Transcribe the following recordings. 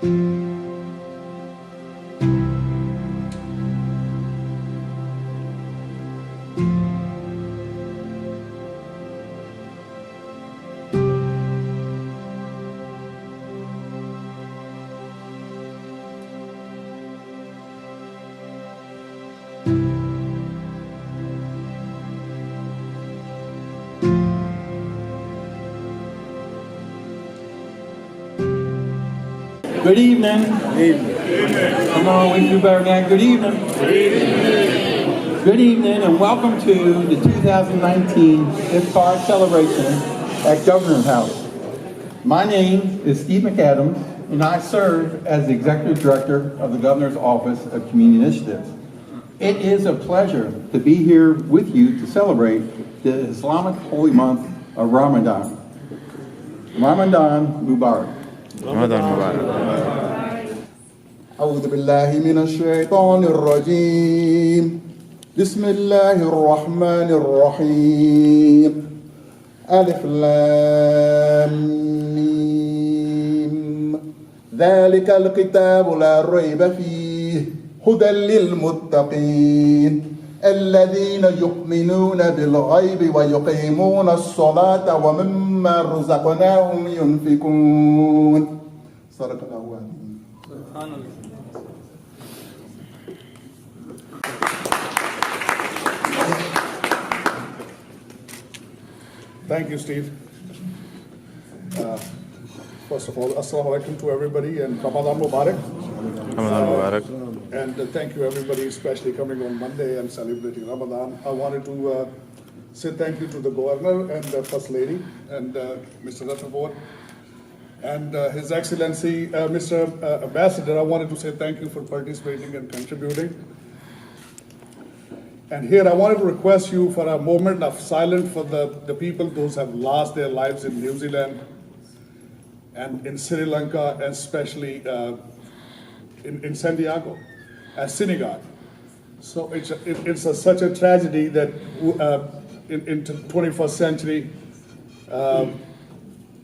Good evening. Come on, we do better than that. Good evening. Good evening, and welcome to the 2019 Iftar celebration at Governor's House. My name is Steve McAdams, and I serve as the Executive Director of the Governor's Office of Community Initiatives. It is a pleasure to be here with you to celebrate the Islamic holy month of Ramadan. Ramadan Mubarak. رمضان مبارك. أعوذ بالله من الشيطان الرجيم. بسم الله الرحمن الرحيم. ألف لام ميم. ذلك الكتاب لا ريب فيه هدى للمتقين الذين يؤمنون بالغيب ويقيمون الصلاة ومما رزقناهم ينفقون. صدق الله العظيم. سبحان الله. Thank you, Steve. First of all, Assalamu alaikum to everybody and Ramadan Mubarak. Ramadan Mubarak. And thank you everybody, especially coming on Monday and celebrating Ramadan. I wanted to say thank you to the Governor and the First Lady and Mr. Ratnabor and His Excellency Mr. Ambassador. I wanted to say thank you for participating and contributing. And here I wanted to request you for a moment of silence for the people, those who have lost their lives in New Zealand and in Sri Lanka, and especially in San Diego, Senegal. So it's such a tragedy that in 21st century,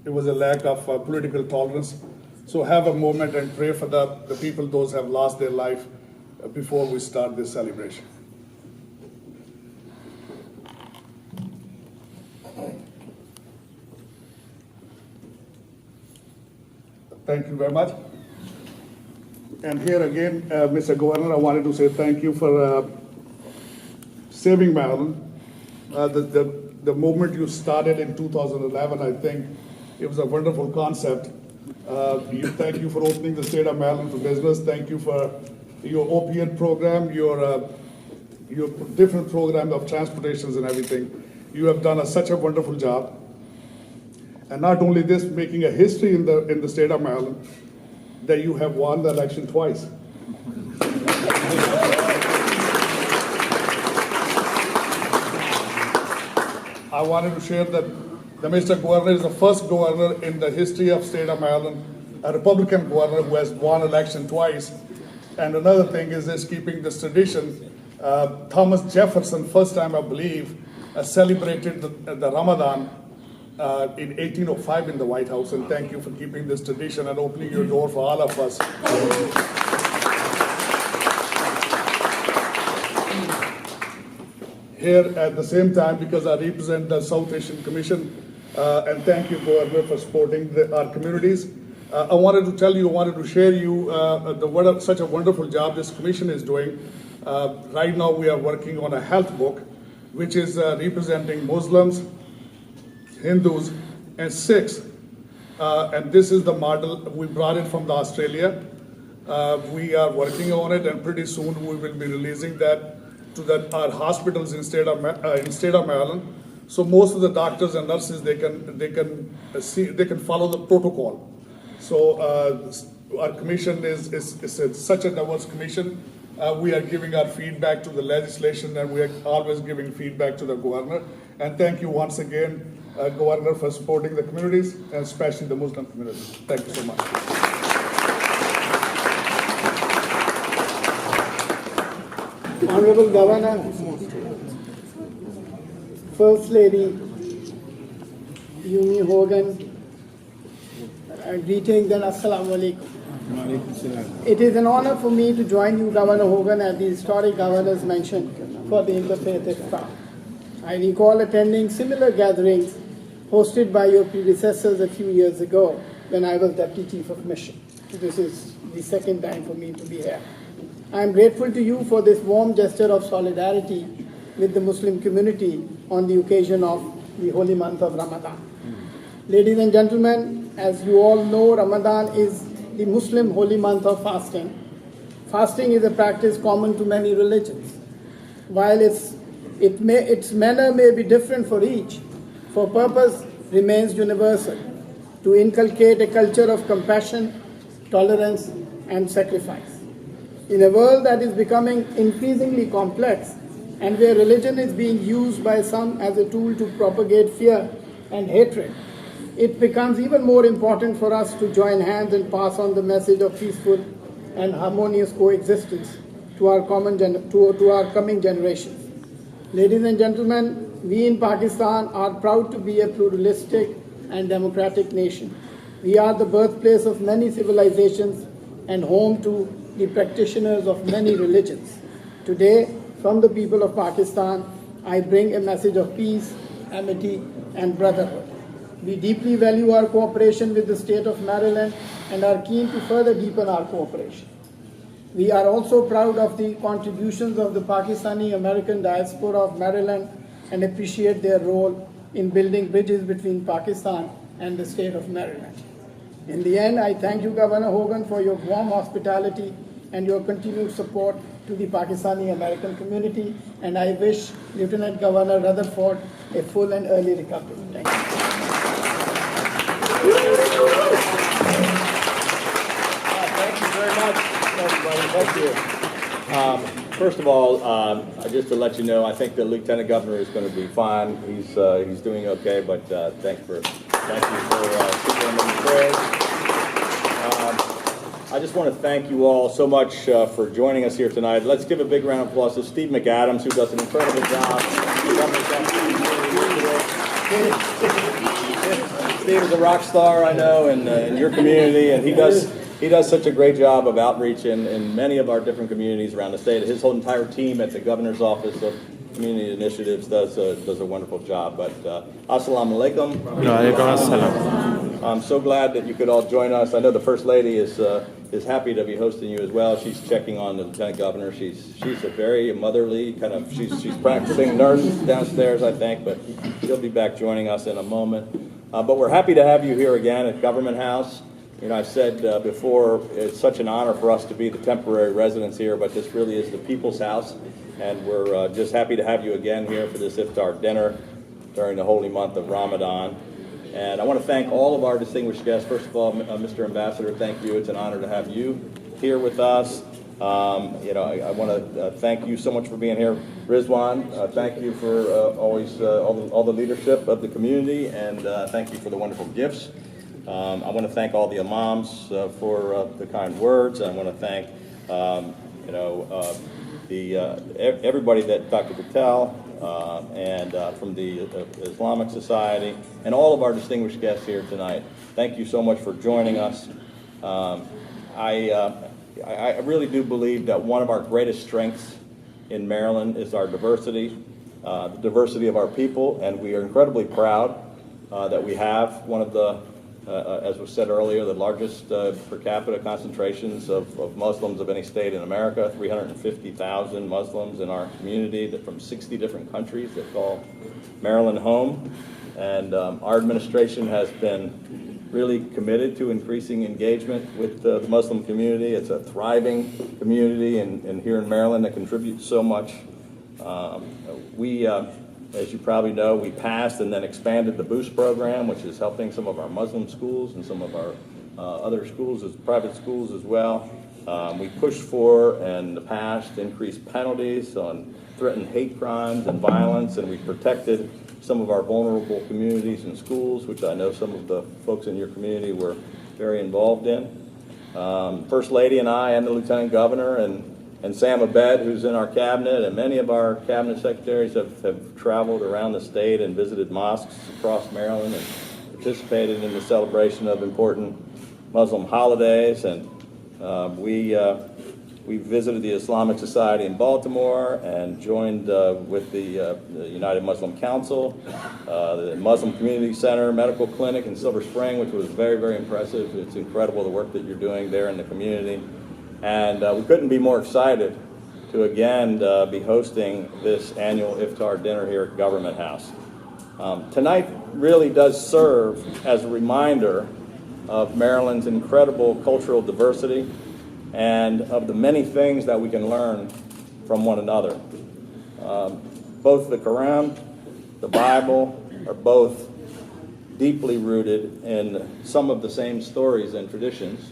it was a lack of political tolerance. So have a moment and pray for the people, those who have lost their life before we start this celebration. Thank you very much. And here again, Mr. Governor, I wanted to say thank you for saving Maryland. The movement you started in 2011, I think it was a wonderful concept. Thank you for opening the state of Maryland to business. Thank you for your opiate program, your different program of transportations and everything. You have done such a wonderful job. And not only this, making a history in the state of Maryland, that you have won the election twice. I wanted to share that the Mr. Governor is the first governor in the history of state of Maryland, a Republican governor who has won election twice. And another thing is keeping this tradition. Thomas Jefferson, first time I believe, celebrated the Ramadan in 1805 in the White House, and thank you for keeping this tradition and opening your door for all of us. Here at the same time, because I represent the South Asian Commission, and thank you, Governor, for supporting our communities. I wanted to tell you, I wanted to share you such a wonderful job this commission is doing. Right now we are working on a health book, which is representing Muslims, Hindus, and Sikhs. And this is the model. We brought it from Australia. We are working on it, and pretty soon we will be releasing that to our hospitals in state of Maryland. So most of the doctors and nurses, they can follow the protocol. So our commission is such a diverse commission. We are giving our feedback to the legislation, and we are always giving feedback to the governor. And thank you once again, Governor, for supporting the communities, and especially the Muslim community. Thank you so much. Honorable Governor, First Lady, Hogan, greetings and Assalamu alaikum. It is an honor for me to join you, Governor Hogan, and the historic governors mentioned for the Interfaith Iftar. I recall attending similar gatherings hosted by your predecessors a few years ago when I was Deputy Chief of Mission. This is the second time for me to be here. I am grateful to you for this warm gesture of solidarity with the Muslim community on the occasion of the holy month of Ramadan. Ladies and gentlemen, as you all know, Ramadan is the Muslim holy month of fasting. Fasting is a practice common to many religions. While its manner may be different for each, for purpose remains universal, to inculcate a culture of compassion, tolerance, and sacrifice. In a world that is becoming increasingly complex and where religion is being used by some as a tool to propagate fear and hatred, it becomes even more important for us to join hands and pass on the message of peaceful and harmonious coexistence to our coming generations. Ladies and gentlemen, we in Pakistan are proud to be a pluralistic and democratic nation. We are the birthplace of many civilizations and home to the practitioners of many religions. Today, from the people of Pakistan, I bring a message of peace, amity, and brotherhood. We deeply value our cooperation with the state of Maryland and are keen to further deepen our cooperation. We are also proud of the contributions of the Pakistani American diaspora of Maryland and appreciate their role in building bridges between Pakistan and the state of Maryland. In the end, I thank you, Governor Hogan, for your warm hospitality and your continued support to the Pakistani American community, and I wish Lieutenant Governor Rutherford a full and early recovery. Thank you. Thank you very much, everybody. Thank you. First of all, just to let you know, I think the Lieutenant Governor is going to be fine. He's doing okay, but thank you for keeping him in the prayers. I just want to thank you all so much for joining us here tonight. Let's give a big round of applause to Steve McAdams, who does an incredible job. Steve is a rock star, I know, in your community, and he does such a great job of outreach in many of our different communities around the state. His whole entire team at the Governor's Office of Community Initiatives does a wonderful job. But assalamu alaikum. Waalaikum assalam. I'm so glad that you could all join us. I know the First Lady is happy to be hosting you as well. She's checking on the Lieutenant Governor. She's a very motherly kind of. She's practicing nurse downstairs, I think, but she'll be back joining us in a moment. But we're happy to have you here again at Government House. You know, I've said before, it's such an honor for us to be the temporary residents here, but this really is the people's house, and we're just happy to have you again here for this Iftar dinner during the holy month of Ramadan. And I want to thank all of our distinguished guests. First of all, Mr. Ambassador, thank you. It's an honor to have you here with us. I want to thank you so much for being here. Rizwan, thank you for always all the leadership of the community, and thank you for the wonderful gifts. I want to thank all the imams for the kind words. I want to thank everybody that Dr. Patel and from the Islamic Society and all of our distinguished guests here tonight. Thank you so much for joining us. I really do believe that one of our greatest strengths in Maryland is our diversity, the diversity of our people, and we are incredibly proud that we have one of the, as was said earlier, the largest per capita concentrations of Muslims of any state in America, 350,000 Muslims in our community that from 60 different countries that call Maryland home. And our administration has been really committed to increasing engagement with the Muslim community. It's a thriving community and here in Maryland that contributes so much. As you probably know, we passed and then expanded the Boost program, which is helping some of our Muslim schools and some of our other schools, private schools as well. We pushed for and passed increased penalties on threatened hate crimes and violence, and we protected some of our vulnerable communities and schools, which I know some of the folks in your community were very involved in. First Lady and I and the Lieutenant Governor and Sam Abed, who's in our cabinet, and many of our cabinet secretaries have traveled around the state and visited mosques across Maryland and participated in the celebration of important Muslim holidays. And We visited the Islamic Society in Baltimore and joined with the United Muslim Council, the Muslim Community Center, Medical Clinic in Silver Spring, which was very, very impressive. It's incredible the work that you're doing there in the community. And we couldn't be more excited to again be hosting this annual Iftar dinner here at Government House. Tonight really does serve as a reminder of Maryland's incredible cultural diversity and of the many things that we can learn from one another. Both the Quran, the Bible, are both deeply rooted in some of the same stories and traditions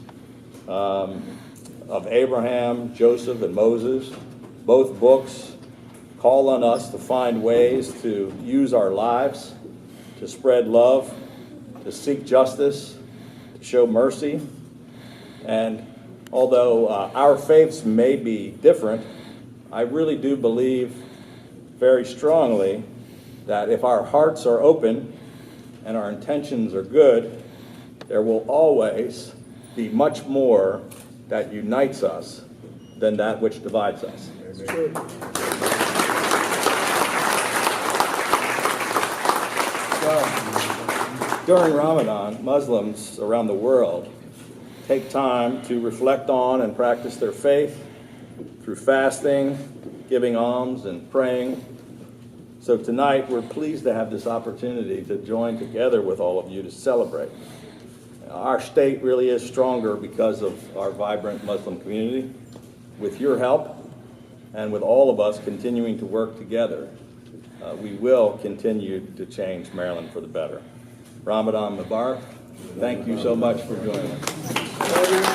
of Abraham, Joseph, and Moses. Both books call on us to find ways to use our lives, to spread love, to seek justice, to show mercy. And although our faiths may be different, I really do believe very strongly that if our hearts are open and our intentions are good, there will always be much more that unites us than that which divides us. So, during Ramadan, Muslims around the world take time to reflect on and practice their faith through fasting, giving alms, and praying. So tonight, we're pleased to have this opportunity to join together with all of you to celebrate. Our state really is stronger because of our vibrant Muslim community. With your help, and with all of us continuing to work together, we will continue to change Maryland for the better. Ramadan Mubarak. Thank you so much for joining us.